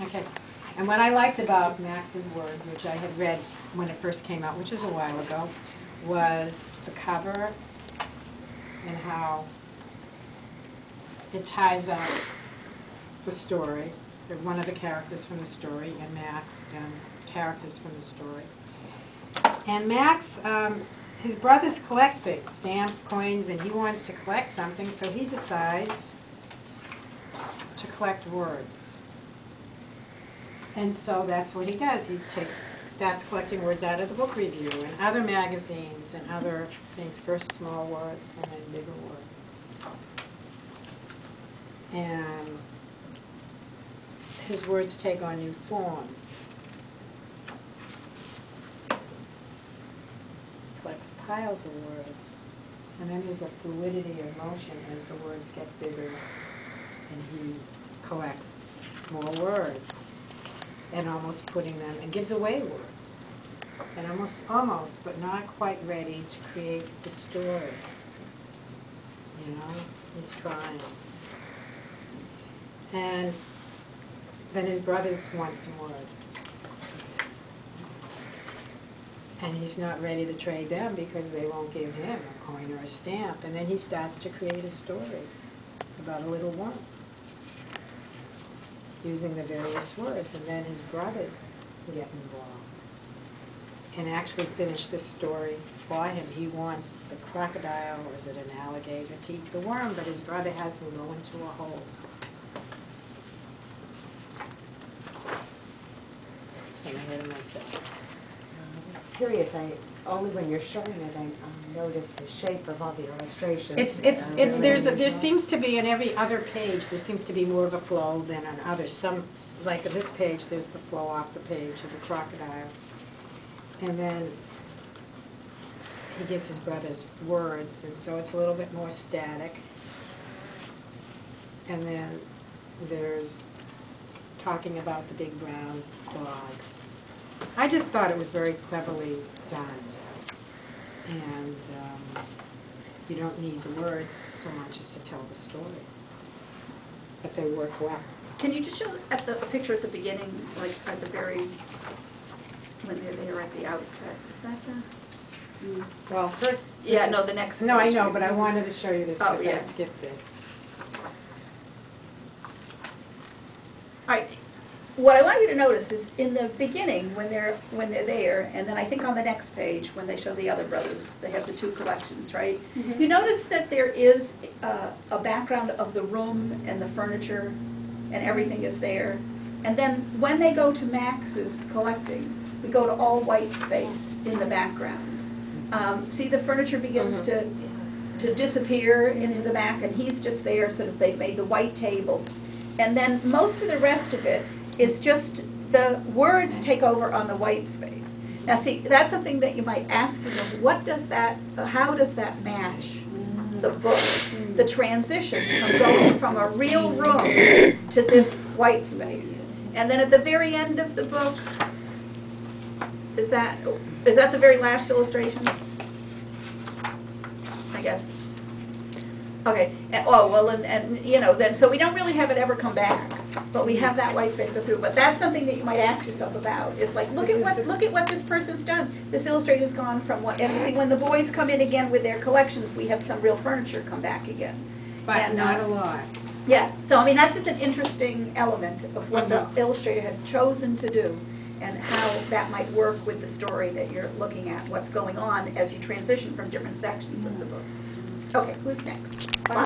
Okay. And what I liked about Max's words, which I had read when it first came out, which is a while ago, was the cover and how it ties up the story, one of the characters from the story, and Max, and characters from the story. And Max, his brothers collect things, stamps, coins, and he wants to collect something, so he decides to collect words. And so that's what he does. He starts collecting words out of the book review and other magazines and other things, first small words and then bigger words. And his words take on new forms. Collects piles of words. And then there's a fluidity of motion as the words get bigger. And he collects more words. And almost putting them, and gives away words. And almost, but not quite ready to create the story. You know, he's trying. And then his brothers want some words. And he's not ready to trade them because they won't give him a coin or a stamp. And then he starts to create a story about a little woman, using the various words, and then his brothers get involved and actually finish the story for him. He wants the crocodile, or is it an alligator, to eat the worm, but his brother has him go into a hole. So I'm ahead of myself. I was curious, only when you're showing it, I notice the shape of all the illustrations. There seems to be, in every other page, there seems to be more of a flow than on others. Some, like this page, there's the flow off the page of the crocodile. And then he gives his brothers words, and so it's a little bit more static. And then there's talking about the big brown dog. I just thought it was very cleverly done. And you don't need the words so much as to tell the story. But they work well. Can you just show a picture at the beginning, like at the very, when they're there at the outset? Is that the? Well, first. Yeah, no, the next. No, I know, but I wanted to show you this because yeah. I skipped this. All right. What I want you to notice is in the beginning, when they're there, and then I think on the next page when they show the other brothers, they have the two collections, right? Mm-hmm. You notice that there is a background of the room and the furniture, and everything is there. And then when they go to Max's collecting, we go to all white space in the background. See, the furniture begins to disappear into the back, and he's just there, sort of. They've made the white table, and then most of the rest of it is just the words take over on the white space. Now see, that's something that you might ask yourself, how does that match the book? The transition from going from a real room to this white space. And then at the very end of the book, is that the very last illustration? I guess. Okay, and you know, then, so we don't really have it ever come back, but we have that white space go through. But that's something that you might ask yourself about, is like, look at what this person's done. This illustrator's gone from what, and see, when the boys come in again with their collections, we have some real furniture come back again. But not a lot. Yeah, so I mean, that's just an interesting element of what the illustrator has chosen to do, and how that might work with the story that you're looking at, what's going on as you transition from different sections of the book. Okay, who's next?